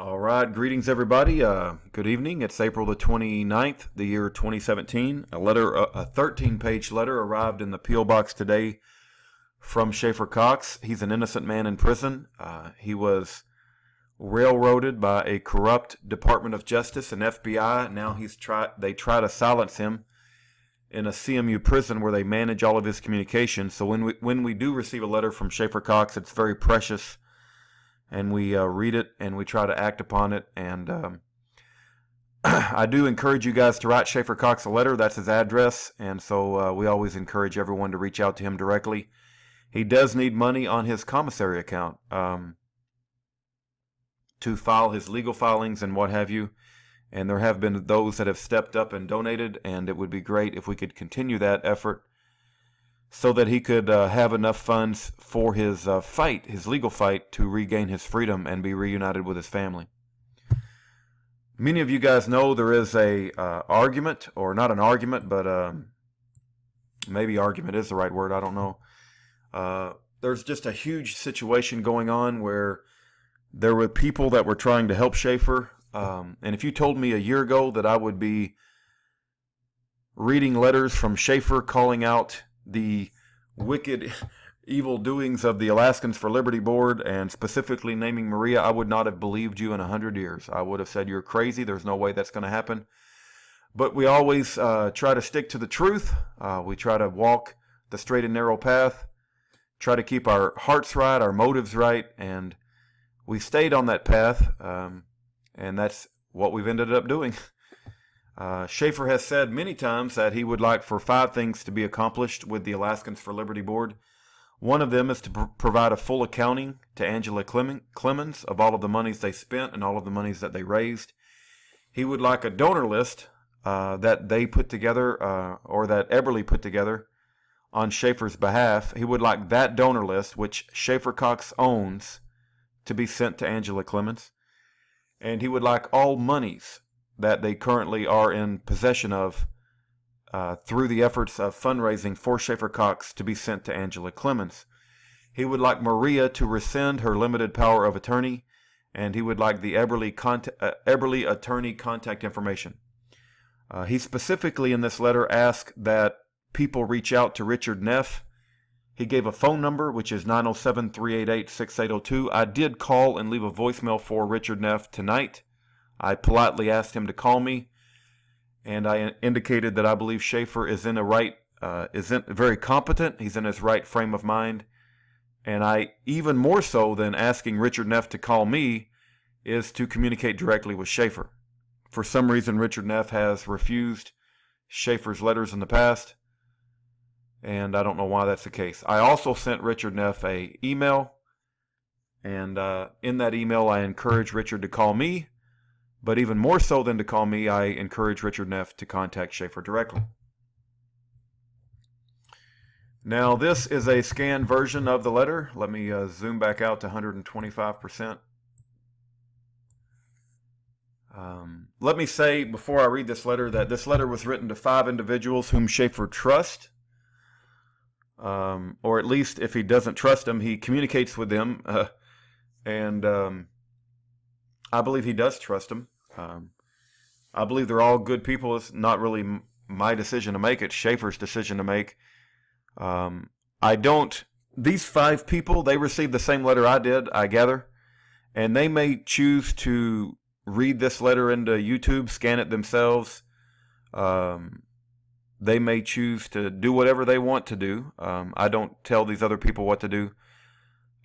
All right, greetings everybody. Good evening. It's April the 29th, the year 2017. A 13-page letter arrived in the P.O. box today from Schaeffer Cox. He's an innocent man in prison. He was railroaded by a corrupt Department of Justice and FBI. Now they try to silence him in a CMU prison where they manage all of his communications. So when we do receive a letter from Schaeffer Cox, it's very precious. And we read it and we try to act upon it. And I do encourage you guys to write Schaeffer Cox a letter. That's his address. And so we always encourage everyone to reach out to him directly. He does need money on his commissary account to file his legal filings and what have you. And there have been those that have stepped up and donated. And it would be great if we could continue that effort so that he could have enough funds for his his legal fight, to regain his freedom and be reunited with his family. Many of you guys know there is a argument, or not an argument, but maybe argument is the right word, I don't know. There's just a huge situation going on where there were people that were trying to help Schaeffer. And if you told me a year ago that I would be reading letters from Schaeffer calling out the wicked, evil doings of the Alaskans for Liberty Board, and specifically naming Maria, I would not have believed you in 100 years. I would have said, you're crazy. There's no way that's going to happen. But we always try to stick to the truth. We try to walk the straight and narrow path, try to keep our hearts right, our motives right, and we stayed on that path, and that's what we've ended up doing. Schaeffer has said many times that he would like for 5 things to be accomplished with the Alaskans for Liberty Board. One of them is to provide a full accounting to Angela Clemens of all of the monies they spent and all of the monies that they raised. He would like a donor list that they put together, or that Eberly put together on Schaeffer's behalf. He would like that donor list, which Schaeffer Cox owns, to be sent to Angela Clemens. And he would like all monies that they currently are in possession of through the efforts of fundraising for Schaeffer Cox to be sent to Angela Clemens. He would like Maria to rescind her limited power of attorney, and he would like the Eberly attorney contact information. He specifically in this letter asked that people reach out to Richard Neff. He gave a phone number, which is 907-388-6802. I did call and leave a voicemail for Richard Neff tonight. I politely asked him to call me, and I indicated that I believe Schaeffer is very competent. He's in his right frame of mind. And I, even more so than asking Richard Neff to call me, is to communicate directly with Schaeffer. For some reason, Richard Neff has refused Schaeffer's letters in the past, and I don't know why that's the case. I also sent Richard Neff an email, and in that email I encouraged Richard to call me. But even more so than to call me, I encourage Richard Neff to contact Schaeffer directly. Now, this is a scanned version of the letter. Let me zoom back out to 125%. Let me say before I read this letter that this letter was written to 5 individuals whom Schaeffer trusts. Or at least if he doesn't trust them, he communicates with them. I believe he does trust them. I believe they're all good people. It's not really my decision to make. It's Schaeffer's decision to make. These 5 people, they received the same letter I did, I gather. And they may choose to read this letter into YouTube, scan it themselves. They may choose to do whatever they want to do. I don't tell these other people what to do.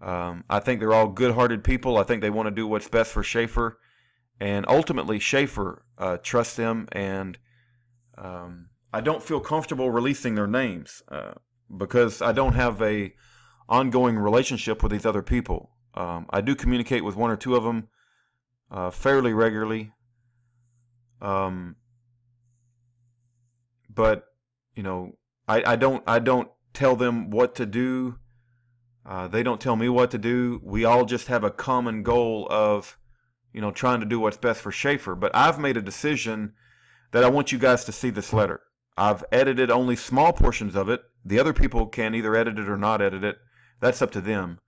I think they're all good-hearted people. I think they want to do what's best for Schaeffer. And ultimately, Schaeffer trusts them. And I don't feel comfortable releasing their names because I don't have a ongoing relationship with these other people. I do communicate with 1 or 2 of them fairly regularly. But, you know, I don't tell them what to do. They don't tell me what to do. We all just have a common goal of, you know, trying to do what's best for Schaeffer. But I've made a decision that I want you guys to see this letter. I've edited only small portions of it. The other people can either edit it or not edit it. That's up to them.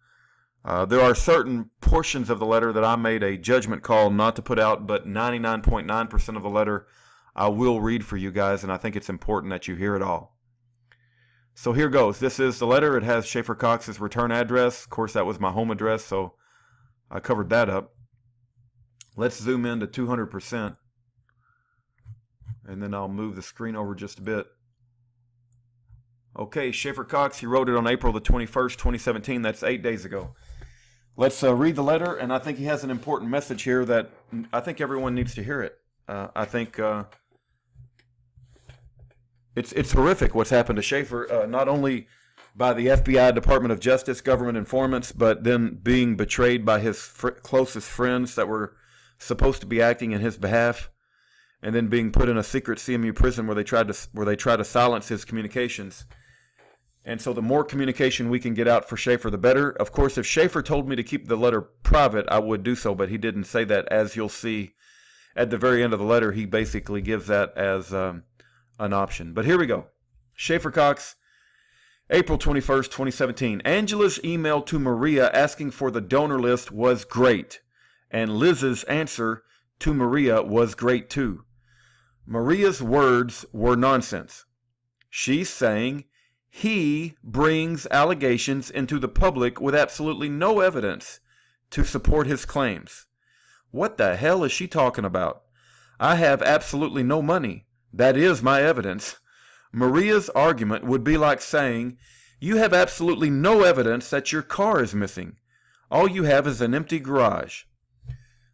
There are certain portions of the letter that I made a judgment call not to put out, but 99.9% of the letter I will read for you guys, and I think it's important that you hear it all. So here goes. This is the letter. It has Schaeffer Cox's return address. Of course, that was my home address, so I covered that up. Let's zoom in to 200%, and then I'll move the screen over just a bit. Okay, Schaeffer Cox, he wrote it on April the 21st, 2017. That's 8 days ago. Let's read the letter, and I think he has an important message here that I think everyone needs to hear it. I think it's horrific what's happened to Schaeffer, not only by the FBI, Department of Justice, government informants, but then being betrayed by his closest friends that were supposed to be acting in his behalf, and then being put in a secret CMU prison where they tried to silence his communications. And so the more communication we can get out for Schaeffer, the better. Of course, if Schaeffer told me to keep the letter private, I would do so, but he didn't say that. As you'll see at the very end of the letter, he basically gives that as an option. But here we go. Schaeffer Cox, April 21st, 2017. Angela's email to Maria asking for the donor list was great, and Liz's answer to Maria was great too. Maria's words were nonsense. She's saying he brings allegations into the public with absolutely no evidence to support his claims. What the hell is she talking about? I have absolutely no money. That is my evidence. Maria's argument would be like saying, you have absolutely no evidence that your car is missing. All you have is an empty garage.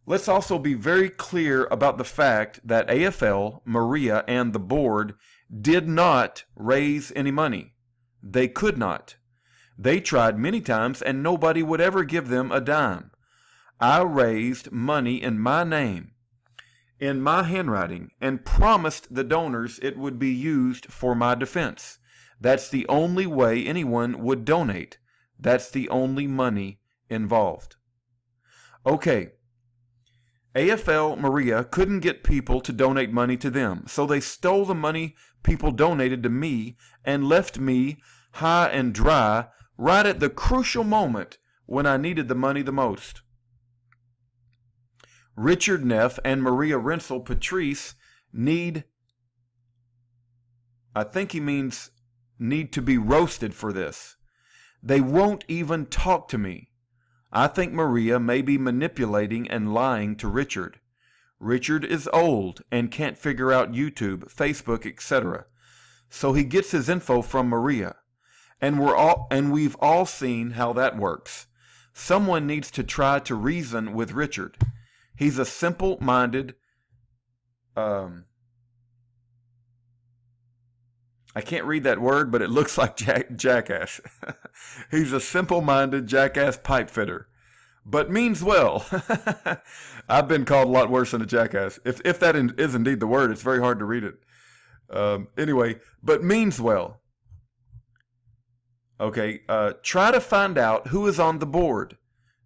Let's also be very clear about the fact that AFL, Maria, and the board did not raise any money. They could not. They tried many times and nobody would ever give them a dime. I raised money in my name, in my handwriting, and promised the donors it would be used for my defense. That's the only way anyone would donate. That's the only money involved. Okay. AFL Maria couldn't get people to donate money to them, so they stole the money people donated to me and left me high and dry right at the crucial moment when I needed the money the most. Richard Neff and Maria Rensel Patrice need to be roasted for this. They won't even talk to me. I think Maria may be manipulating and lying to Richard. Richard is old and can't figure out YouTube, Facebook, etc. So he gets his info from Maria. And we've all seen how that works. Someone needs to try to reason with Richard. He's a simple-minded, I can't read that word, but it looks like jackass. He's a simple-minded jackass pipe fitter, but means well. I've been called a lot worse than a jackass. If that is indeed the word, it's very hard to read it. Anyway, but means well. Okay, try to find out who is on the board.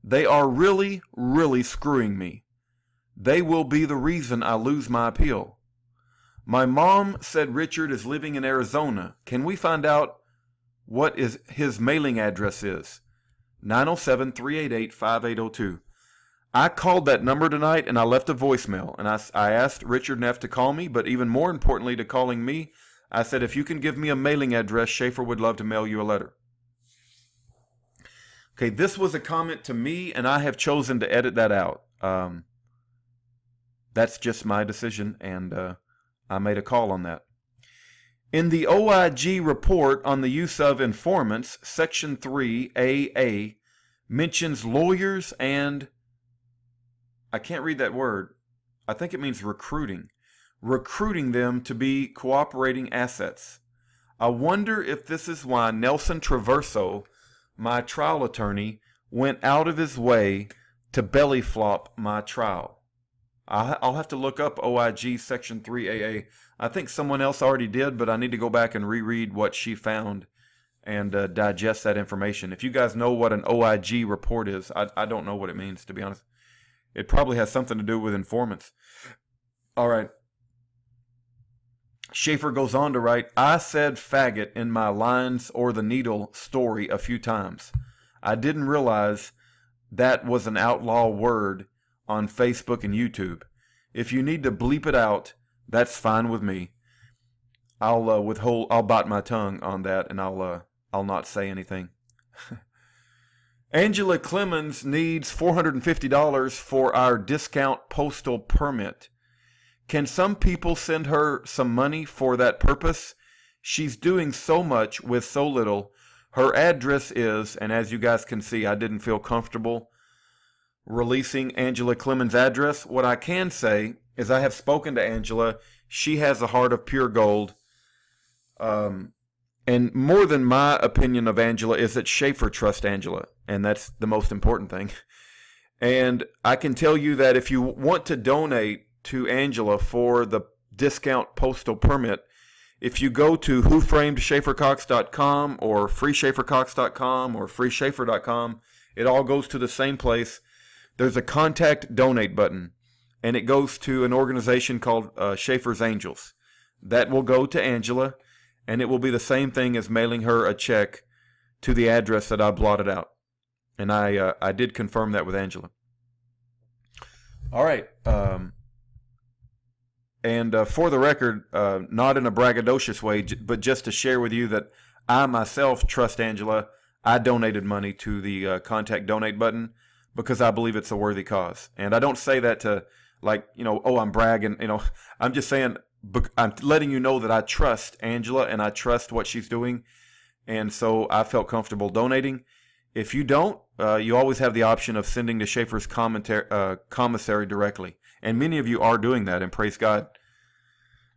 They are really, really screwing me. They will be the reason I lose my appeal. My mom said Richard is living in Arizona. Can we find out what his mailing address is? 907-388-5802. I called that number tonight and I left a voicemail. And I asked Richard Neff to call me, but even more importantly to calling me, I said, if you can give me a mailing address, Schaeffer would love to mail you a letter. Okay, this was a comment to me, and I have chosen to edit that out. That's just my decision, and I made a call on that. In the OIG report on the use of informants, Section 3AA mentions lawyers and, I can't read that word, I think it means recruiting them to be cooperating assets. I wonder if this is why Nelson Traverso, my trial attorney, went out of his way to belly flop my trial. I'll have to look up OIG Section 3AA. I think someone else already did, but I need to go back and reread what she found and digest that information. If you guys know what an OIG report is, I don't know what it means, to be honest. It probably has something to do with informants. All right. Schaeffer goes on to write, I said faggot in my lines or the needle story a few times. I didn't realize that was an outlaw word on Facebook and YouTube. If you need to bleep it out, that's fine with me. I'll bite my tongue on that, and I'll not say anything. Angela Clemens needs $450 for our discount postal permit. Can some people send her some money for that purpose? She's doing so much with so little. Her address is, and as you guys can see, I didn't feel comfortable releasing Angela Clemens' address. What I can say is I have spoken to Angela. She has a heart of pure gold. And more than my opinion of Angela is that Schaeffer trusts Angela, and that's the most important thing. And I can tell you that if you want to donate to Angela for the discount postal permit, if you go to whoframedschaeffercox.com or freeschaeffercox.com or freeschaeffer.com, it all goes to the same place. There's a contact donate button, and it goes to an organization called Schaeffer's Angels. That will go to Angela, and it will be the same thing as mailing her a check to the address that I blotted out. And I did confirm that with Angela. All right. And for the record, not in a braggadocious way, but just to share with you that I myself trust Angela. I donated money to the contact donate button because I believe it's a worthy cause. And I don't say that to, like, oh, I'm bragging. I'm just saying, I'm letting you know that I trust Angela and I trust what she's doing. And so I felt comfortable donating. If you don't, you always have the option of sending to Schaeffer's commissary directly. And many of you are doing that, and praise God.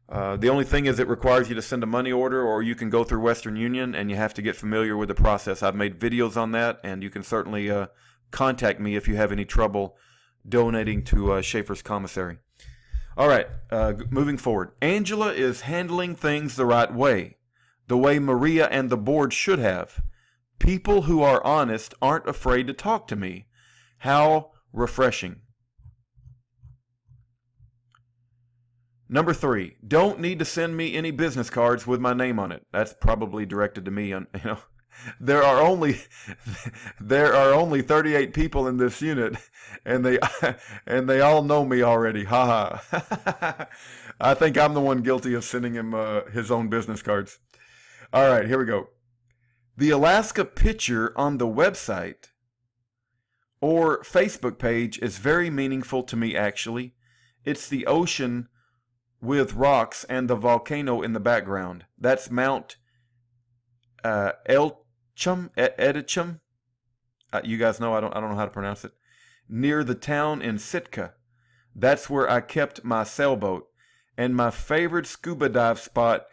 The only thing is it requires you to send a money order, or you can go through Western Union, and you have to get familiar with the process. I've made videos on that, and you can certainly contact me if you have any trouble donating to Schaeffer's commissary. All right, moving forward. Angela is handling things the right way, the way Maria and the board should have. People who are honest aren't afraid to talk to me. How refreshing. Number 3, don't need to send me any business cards with my name on it. That's probably directed to me. There are only 38 people in this unit, and they all know me already. Ha ha. I think I'm the one guilty of sending him his own business cards. All right, here we go. The Alaska picture on the website or Facebook page is very meaningful to me, actually. It's the ocean with rocks and the volcano in the background. That's Mount Edichum. You guys know I don't know how to pronounce it. Near the town in Sitka. That's where I kept my sailboat. And my favorite scuba dive spot.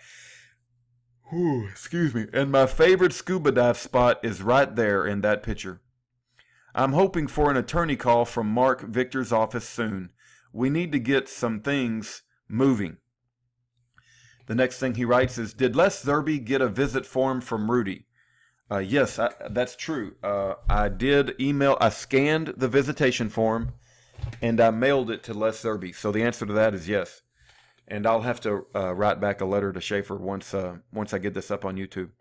And my favorite scuba dive spot is right there in that picture. I'm hoping for an attorney call from Mark Victor's office soon. We need to get some things moving. The next thing he writes is, did Les Zerbe get a visit form from Rudy? Yes, that's true. I did email, I scanned the visitation form, and I mailed it to Les Zerbe. So the answer to that is yes. And I'll have to write back a letter to Schaeffer once I get this up on YouTube.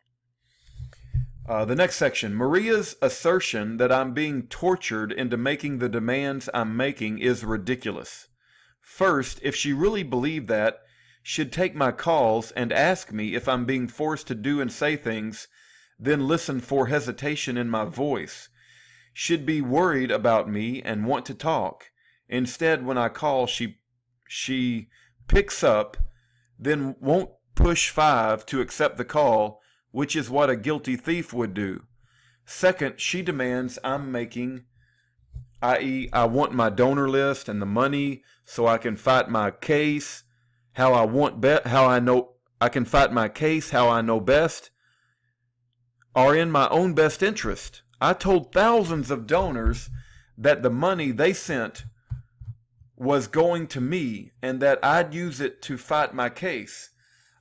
The next section, Maria's assertion that I'm being tortured into making the demands I'm making is ridiculous. First, if she really believed that, she'd take my calls and ask me if I'm being forced to do and say things, then listen for hesitation in my voice. She'd be worried about me and want to talk. Instead, when I call, she picks up, then won't push 5 to accept the call, which is what a guilty thief would do. Second, she demands I'm making, i.e., I want my donor list and the money so I can fight my case how I know best, are in my own best interest. I told thousands of donors that the money they sent was going to me and that I'd use it to fight my case.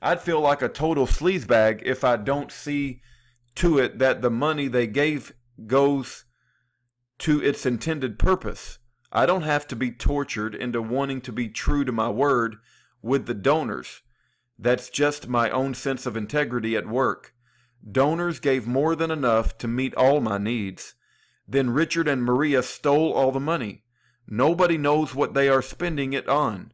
I'd feel like a total sleazebag if I don't see to it that the money they gave goes to its intended purpose. I don't have to be tortured into wanting to be true to my word with the donors. That's just my own sense of integrity at work. Donors gave more than enough to meet all my needs. Then Richard and Maria stole all the money. Nobody knows what they are spending it on.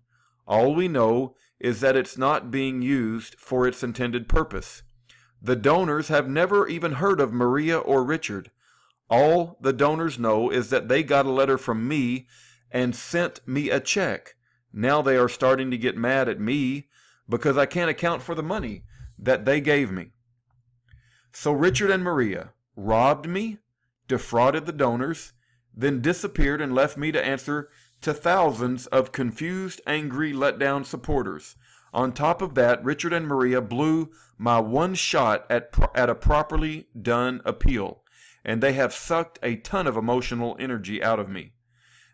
All we know is that it's not being used for its intended purpose. The donors have never even heard of Maria or Richard. All the donors know is that they got a letter from me and sent me a check. Now they are starting to get mad at me because I can't account for the money that they gave me. So Richard and Maria robbed me, defrauded the donors, then disappeared and left me to answer to thousands of confused, angry, let-down supporters. On top of that, Richard and Maria blew my one shot at a properly done appeal, and they have sucked a ton of emotional energy out of me.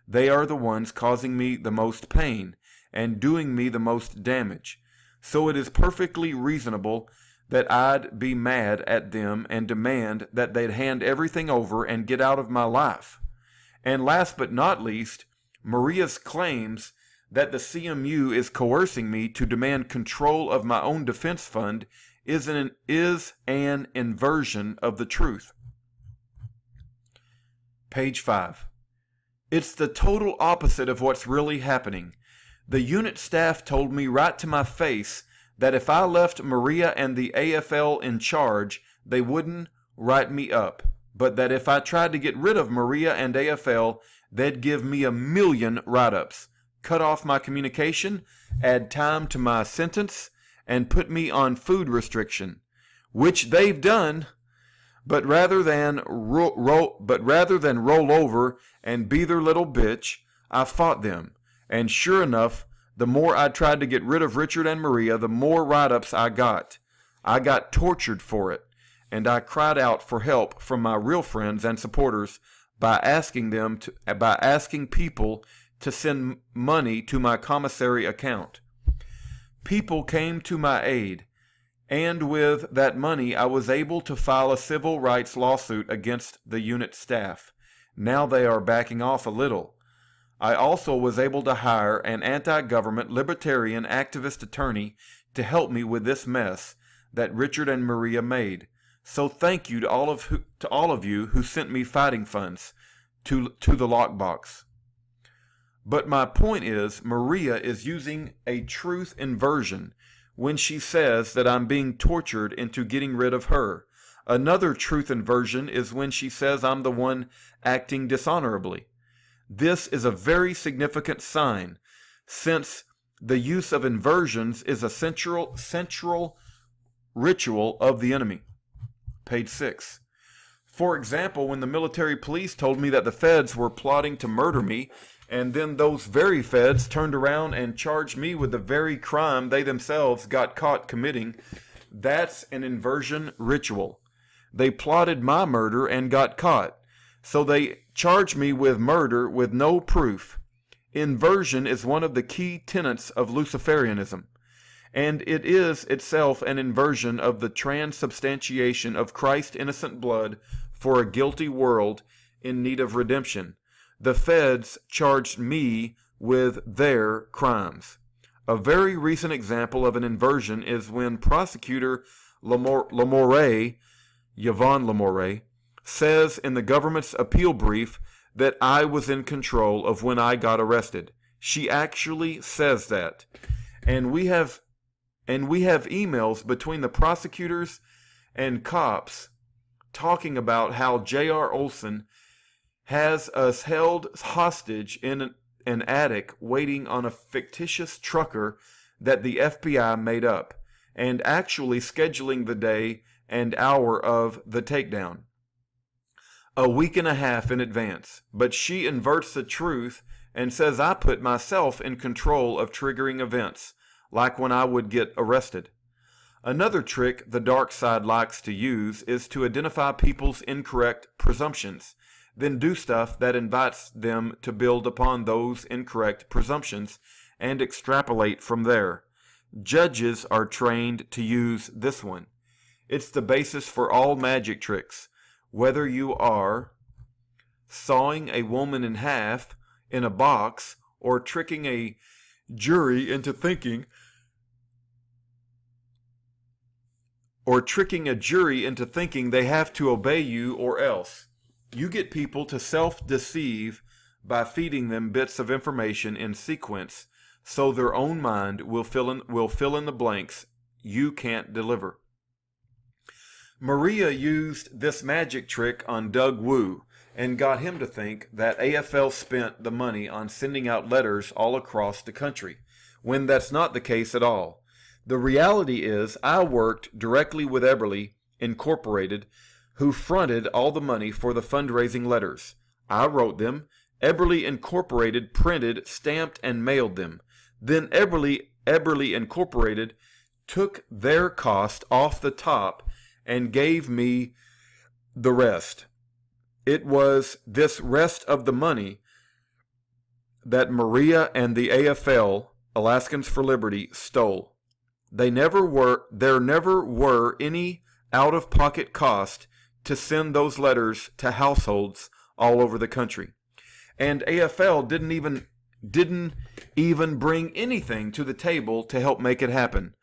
They are the ones causing me the most pain and doing me the most damage. So it is perfectly reasonable that I'd be mad at them and demand that they'd hand everything over and get out of my life. And last but not least, Maria's claims that the CMU is coercing me to demand control of my own defense fund is an inversion of the truth. Page 5. It's the total opposite of what's really happening. The unit staff told me right to my face that if I left Maria and the AFL in charge, they wouldn't write me up, but that if I tried to get rid of Maria and AFL, they'd give me 1,000,000 write-ups, cut off my communication, add time to my sentence, and put me on food restriction, which they've done. But rather than roll over and be their little bitch, I fought them. And sure enough, the more I tried to get rid of Richard and Maria, the more write-ups I got. I got tortured for it, and I cried out for help from my real friends and supporters by asking people to send money to my commissary account. People came to my aid, and with that money I was able to file a civil rights lawsuit against the unit staff. Now they are backing off a little. I also was able to hire an anti-government libertarian activist attorney to help me with this mess that Richard and Maria made. So thank you to all of you who sent me fighting funds to the lockbox. But my point is, Maria is using a truth inversion when she says that I'm being tortured into getting rid of her. Another truth inversion is when she says I'm the one acting dishonorably. This is a very significant sign, since the use of inversions is a central ritual of the enemy. Page 6. For example, when the military police told me that the feds were plotting to murder me, and then those very feds turned around and charged me with the very crime they themselves got caught committing, that's an inversion ritual. They plotted my murder and got caught, so they charged me with murder with no proof. Inversion is one of the key tenets of Luciferianism, and it is itself an inversion of the transubstantiation of Christ's innocent blood for a guilty world in need of redemption. The feds charged me with their crimes. A very recent example of an inversion is when prosecutor Yvonne Lamore says in the government's appeal brief that I was in control of when I got arrested. She actually says that. And we have emails between the prosecutors and cops talking about how J.R. Olson has us held hostage in an attic waiting on a fictitious trucker that the FBI made up, and actually scheduling the day and hour of the takedown a week and a half in advance. But she inverts the truth and says I put myself in control of triggering events, like when I would get arrested. Another trick the dark side likes to use is to identify people's incorrect presumptions, then do stuff that invites them to build upon those incorrect presumptions and extrapolate from there. Judges are trained to use this one. It's the basis for all magic tricks. Whether you are sawing a woman in half in a box or tricking a jury into thinking they have to obey you or else. You get people to self-deceive by feeding them bits of information in sequence so their own mind will fill in the blanks you can't deliver. Maria used this magic trick on Doug Wu and got him to think that AFL spent the money on sending out letters all across the country, when that's not the case at all. The reality is I worked directly with Eberly Incorporated, who fronted all the money for the fundraising letters. I wrote them. Eberly Incorporated printed, stamped, and mailed them. Then Eberly Incorporated took their cost off the top and gave me the rest. It was this rest of the money that Maria and the AFL, Alaskans for Liberty, stole. There never were any out-of-pocket cost to send those letters to households all over the country. And AFL didn't even bring anything to the table to help make it happen.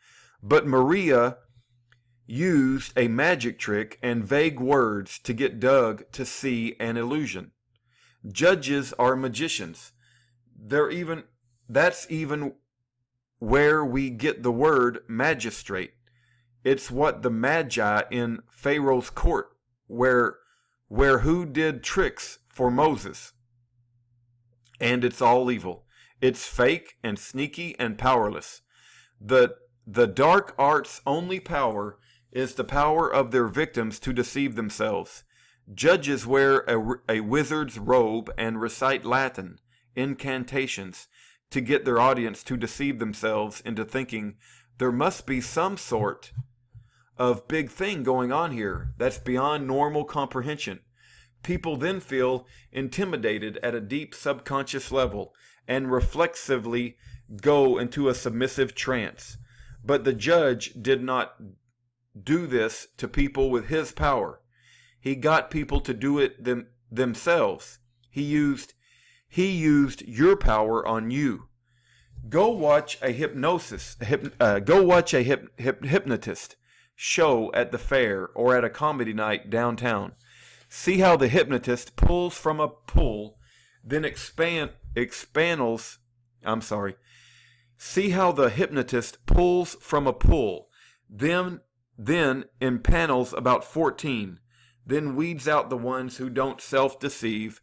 But Maria used a magic trick and vague words to get Doug to see an illusion. Judges are magicians. That's even where we get the word magistrate. It's what the magi in Pharaoh's court, where who did tricks for Moses. And it's all evil. It's fake and sneaky and powerless. The dark arts' only power is the power of their victims to deceive themselves. Judges wear a wizard's robe and recite Latin, incantations, to get their audience to deceive themselves into thinking there must be some sort of big thing going on here that's beyond normal comprehension. People then feel intimidated at a deep subconscious level and reflexively go into a submissive trance. But the judge did not do this to people with his power. He got people to do it themselves. He used your power on you. Go watch a hypnotist show at the fair or at a comedy night downtown. See how the hypnotist pulls from a pull, then See how the hypnotist pulls from a pull, then impanels about 14, then weeds out the ones who don't self-deceive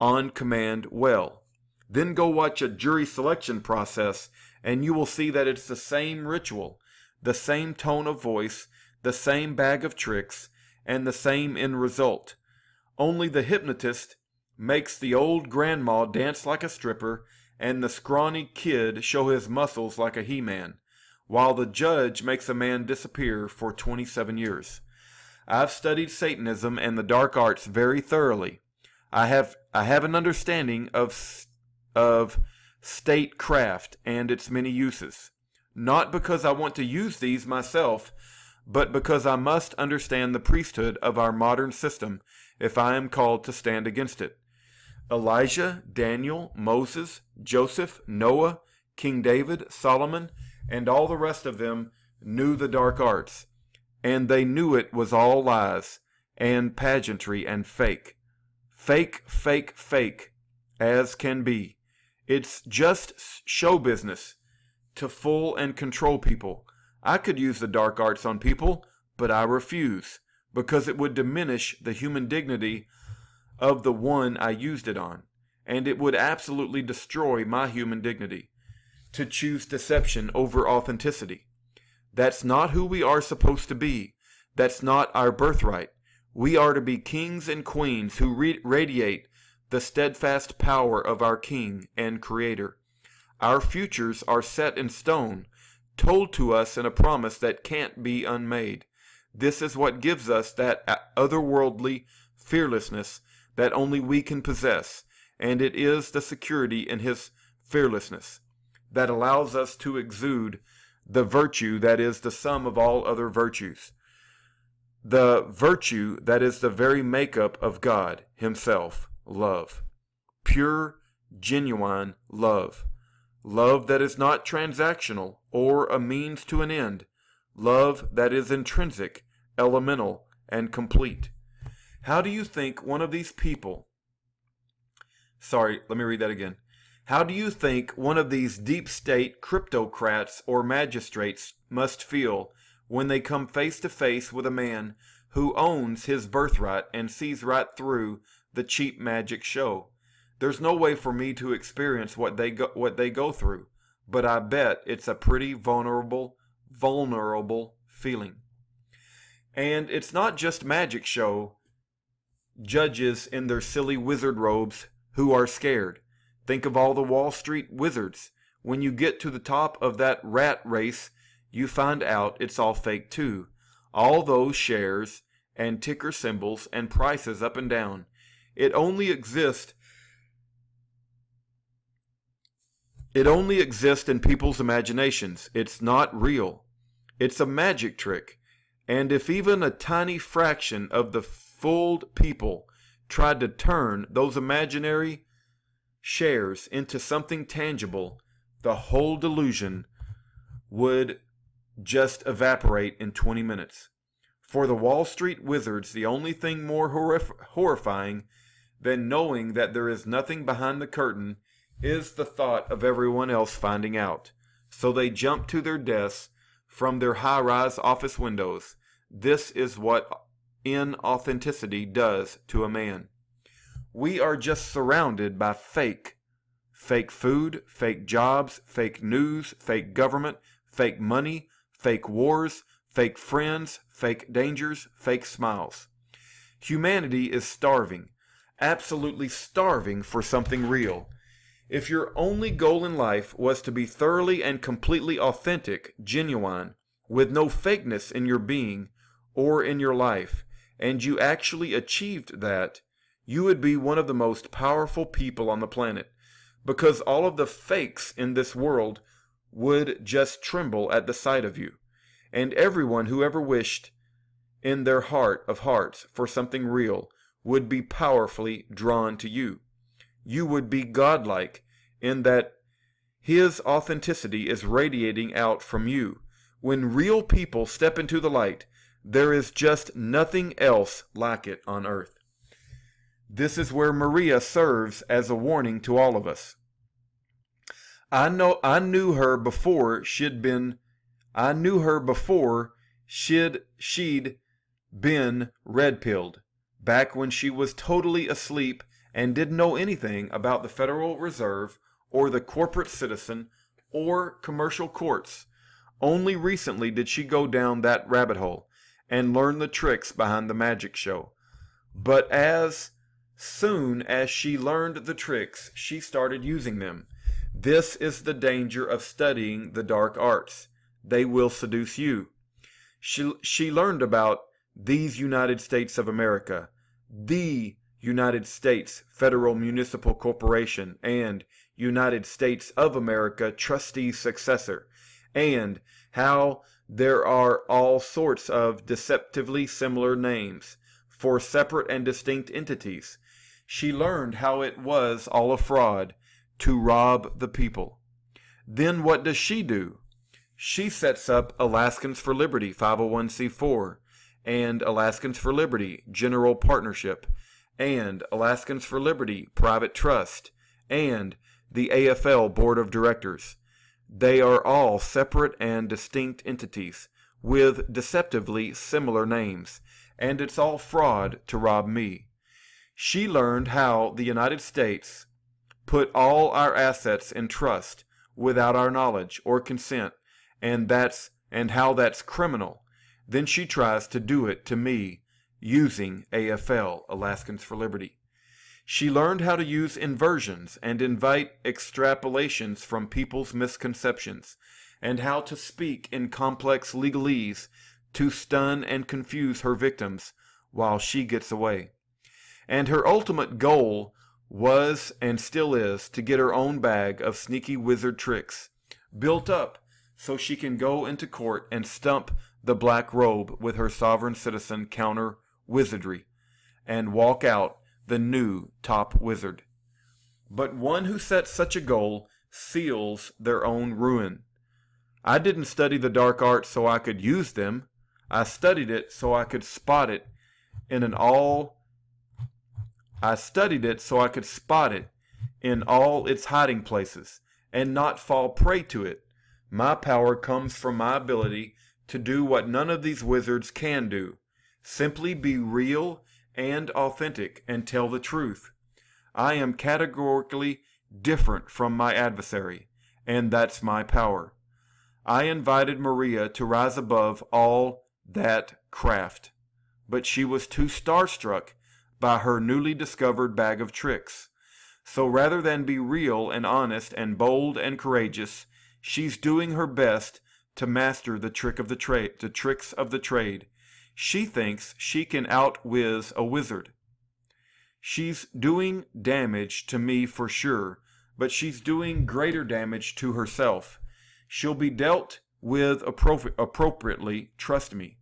on command well. Then go watch a jury selection process, and you will see that it's the same ritual, the same tone of voice, the same bag of tricks, and the same end result. Only the hypnotist makes the old grandma dance like a stripper and the scrawny kid show his muscles like a He-Man, while the judge makes a man disappear for 27 years. I've studied Satanism and the dark arts very thoroughly. I have an understanding of statecraft and its many uses, not because I want to use these myself, but because I must understand the priesthood of our modern system if I am called to stand against it. Elijah, Daniel, Moses, Joseph, Noah, King David, Solomon, and all the rest of them knew the dark arts, and they knew it was all lies and pageantry and fake. Fake, fake, fake, as can be. It's just show business to fool and control people. I could use the dark arts on people, but I refuse, because it would diminish the human dignity of the one I used it on, and it would absolutely destroy my human dignity to choose deception over authenticity. That's not who we are supposed to be. That's not our birthright. We are to be kings and queens who radiate the steadfast power of our King and Creator. Our futures are set in stone, told to us in a promise that can't be unmade. This is what gives us that otherworldly fearlessness that only we can possess, and it is the security in His fearlessness that allows us to exude the virtue that is the sum of all other virtues, the virtue that is the very makeup of God Himself, love. Pure, genuine love. Love that is not transactional or a means to an end. Love that is intrinsic, elemental, and complete. How do you think one of these people, sorry, let me read that again. How do you think one of these deep state cryptocrats or magistrates must feel when they come face to face with a man who owns his birthright and sees right through the cheap magic show? There's no way for me to experience what they go through, but I bet it's a pretty vulnerable feeling. And it's not just magic show judges in their silly wizard robes who are scared. Think of all the Wall Street wizards. When you get to the top of that rat race, you find out it's all fake too. All those shares and ticker symbols and prices up and down. It only exists in people's imaginations. It's not real. It's a magic trick. And if even a tiny fraction of the fooled people tried to turn those imaginary shares into something tangible, the whole delusion would just evaporate in 20 minutes. For the Wall Street wizards, the only thing more horrifying than knowing that there is nothing behind the curtain is the thought of everyone else finding out. So they jump to their desks from their high-rise office windows. This is what inauthenticity does to a man. We are just surrounded by fake food, fake jobs, fake news, fake government, fake money, fake wars, fake friends, fake dangers, fake smiles. Humanity is starving, absolutely starving for something real. If your only goal in life was to be thoroughly and completely authentic, genuine, with no fakeness in your being or in your life, and you actually achieved that, you would be one of the most powerful people on the planet, because all of the fakes in this world would just tremble at the sight of you. And everyone who ever wished in their heart of hearts for something real would be powerfully drawn to you. You would be godlike in that his authenticity is radiating out from you. When real people step into the light, there is just nothing else like it on earth. This is where Maria serves as a warning to all of us. I knew her before she'd been red-pilled, back when she was totally asleep and didn't know anything about the Federal Reserve or the corporate citizen or commercial courts. Only recently did she go down that rabbit hole and learn the tricks behind the magic show. But as soon as she learned the tricks, she started using them. This is the danger of studying the dark arts. They will seduce you. She learned about these United States of America, the United States Federal Municipal Corporation, and United States of America trustee successor, and how there are all sorts of deceptively similar names for separate and distinct entities. She learned how it was all a fraud to rob the people. Then what does she do? She sets up Alaskans for Liberty 501c4 and Alaskans for Liberty General Partnership and Alaskans for Liberty Private Trust and the AFL Board of Directors. They are all separate and distinct entities with deceptively similar names, and it's all fraud to rob me. She learned how the United States put all our assets in trust without our knowledge or consent, and how that's criminal. Then she tries to do it to me using AFL, Alaskans for Liberty. She learned how to use inversions and invite extrapolations from people's misconceptions, and how to speak in complex legalese to stun and confuse her victims while she gets away. And her ultimate goal was and still is to get her own bag of sneaky wizard tricks built up so she can go into court and stump the black robe with her sovereign citizen counter wizardry and walk out the new top wizard. But one who sets such a goal seals their own ruin. I didn't study the dark arts so I could use them. I studied it so I could spot it in an all I studied it so I could spot it in all its hiding places and not fall prey to it. My power comes from my ability to do what none of these wizards can do. Simply be real and authentic and tell the truth. I am categorically different from my adversary, and that's my power. I invited Maria to rise above all that craft, but she was too starstruck by her newly discovered bag of tricks. So rather than be real and honest and bold and courageous, she's doing her best to master the tricks of the trade. She thinks she can outwizz a wizard. She's doing damage to me for sure, but she's doing greater damage to herself. She'll be dealt with appropriately, trust me.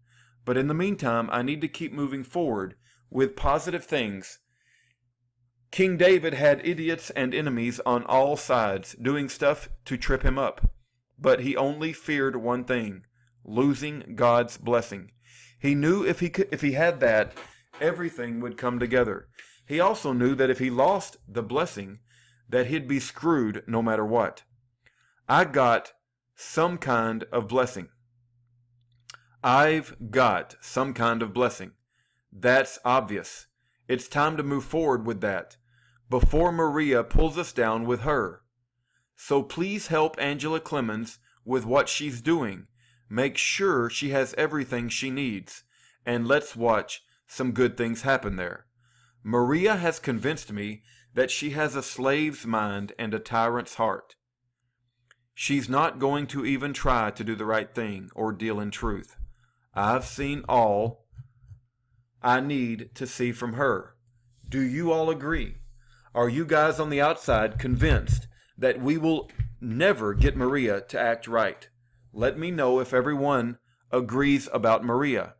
But in the meantime, I need to keep moving forward with positive things. King David had idiots and enemies on all sides doing stuff to trip him up. But he only feared one thing, losing God's blessing. He knew if he had that, everything would come together. He also knew that if he lost the blessing, that he'd be screwed no matter what. I got some kind of blessing. I've got some kind of blessing. That's obvious. It's time to move forward with that, before Maria pulls us down with her. So please help Angela Clemens with what she's doing. Make sure she has everything she needs, and let's watch some good things happen there. Maria has convinced me that she has a slave's mind and a tyrant's heart. She's not going to even try to do the right thing or deal in truth. I've seen all I need to see from her. Do you all agree? Are you guys on the outside convinced that we will never get Maria to act right? Let me know if everyone agrees about Maria.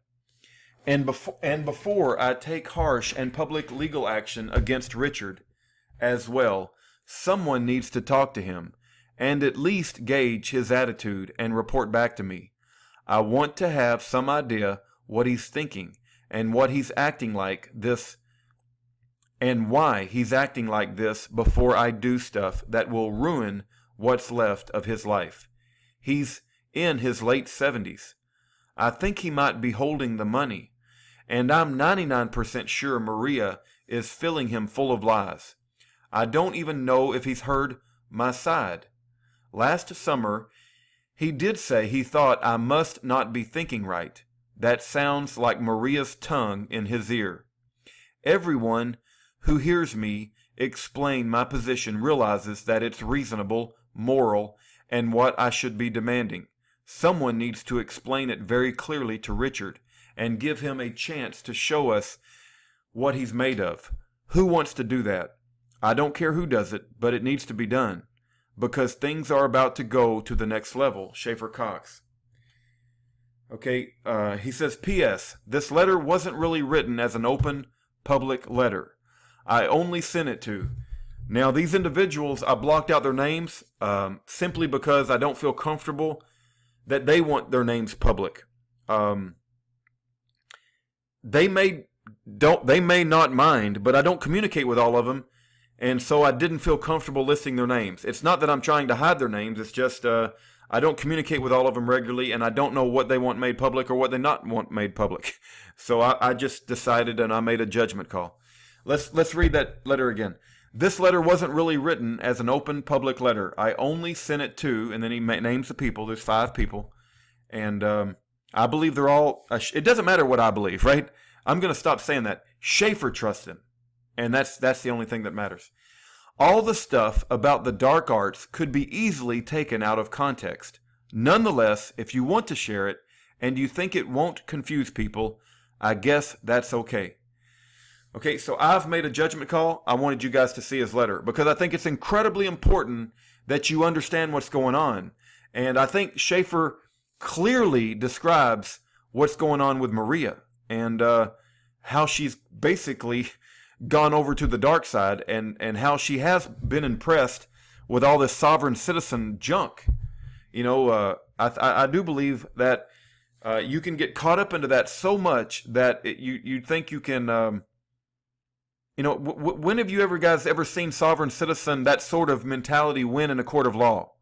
And before I take harsh and public legal action against Richard as well, someone needs to talk to him and at least gauge his attitude and report back to me. I want to have some idea what he's thinking and what he's acting like this and why he's acting like this before I do stuff that will ruin what's left of his life. He's in his late 70s. I think he might be holding the money, and I'm 99% sure Maria is filling him full of lies. I don't even know if he's heard my side. Last summer, he did say he thought I must not be thinking right. That sounds like Maria's tongue in his ear. Everyone who hears me explain my position realizes that it's reasonable, moral, and what I should be demanding. Someone needs to explain it very clearly to Richard and give him a chance to show us what he's made of. Who wants to do that? I don't care who does it, but it needs to be done, because things are about to go to the next level. Schaeffer Cox. Okay, he says, P.S. This letter wasn't really written as an open public letter. I only sent it to. Now, these individuals, I blocked out their names simply because I don't feel comfortable that they want their names public. They may not mind, but I don't communicate with all of them, and so I didn't feel comfortable listing their names. It's not that I'm trying to hide their names. It's just I don't communicate with all of them regularly, and I don't know what they want made public or what they not want made public. So I just decided, and I made a judgment call. Let's read that letter again. This letter wasn't really written as an open public letter. I only sent it to, and then he names the people. There's 5 people, and I believe they're all. It doesn't matter what I believe, right? I'm going to stop saying that. Schaeffer trusts him, and that's the only thing that matters. All the stuff about the dark arts could be easily taken out of context. Nonetheless, if you want to share it and you think it won't confuse people, I guess that's okay. Okay, so I've made a judgment call. I wanted you guys to see his letter because I think it's incredibly important that you understand what's going on. And I think Schaeffer clearly describes what's going on with Maria and how she's basically gone over to the dark side and how she has been impressed with all this sovereign citizen junk. You know, I do believe that you can get caught up into that so much that you think you can You know, when have you ever seen sovereign citizen, that sort of mentality, win in a court of law?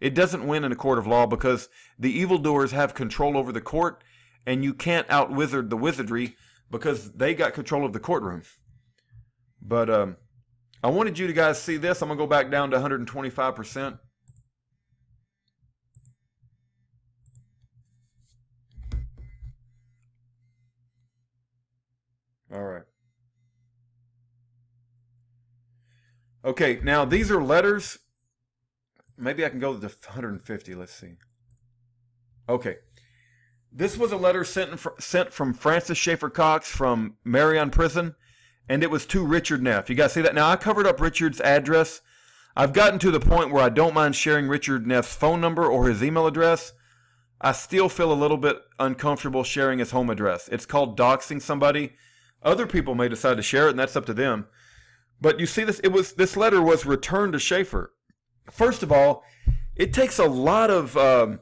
It doesn't win in a court of law because the evildoers have control over the court, and you can't out-wizard the wizardry because they got control of the courtroom. But I wanted you to guys see this. I'm going to go back down to 125%. All right. Okay, now these are letters. Maybe I can go to 150. Let's see. Okay. This was a letter sent from Francis Schaeffer Cox from Marion Prison, and it was to Richard Neff. You guys see that? Now, I covered up Richard's address. I've gotten to the point where I don't mind sharing Richard Neff's phone number or his email address. I still feel a little bit uncomfortable sharing his home address. It's called doxing somebody. Other people may decide to share it, and that's up to them. But you see this, this letter was returned to Schaeffer. First of all, it takes a lot of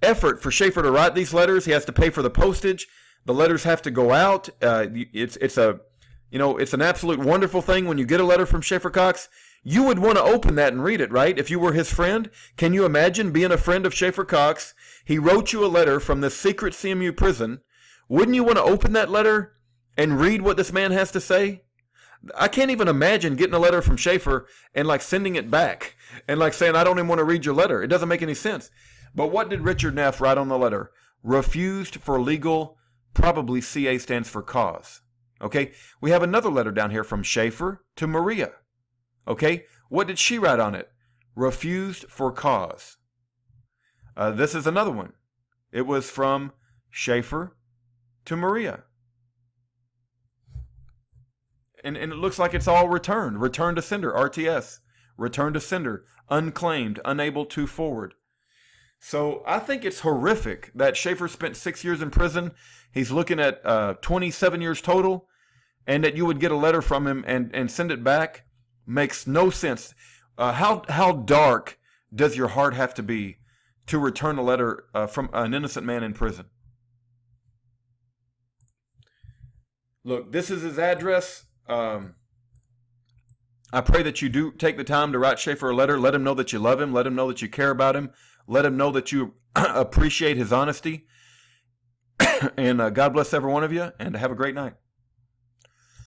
effort for Schaeffer to write these letters. He has to pay for the postage. The letters have to go out. It's an absolute wonderful thing when you get a letter from Schaeffer Cox. You would want to open that and read it, right? If you were his friend, can you imagine being a friend of Schaeffer Cox? He wrote you a letter from the secret CMU prison. Wouldn't you want to open that letter and read what this man has to say? I can't even imagine getting a letter from Schaeffer and like sending it back and like saying, I don't even want to read your letter. It doesn't make any sense. But what did Richard Neff write on the letter? Refused for legal, probably CA stands for cause. Okay, we have another letter down here from Schaeffer to Maria. Okay, what did she write on it? Refused for cause. This is another one. It was from Schaeffer to Maria. And it looks like it's all returned. Return to sender, RTS. Return to sender, unclaimed, unable to forward. So I think it's horrific that Schaeffer spent 6 years in prison. He's looking at 27 years total. And that you would get a letter from him and send it back makes no sense. How dark does your heart have to be to return a letter from an innocent man in prison? Look, this is his address. I pray that you do take the time to write Schaeffer a letter. Let him know that you love him. Let him know that you care about him. Let him know that you appreciate his honesty. And God bless every one of you, and have a great night.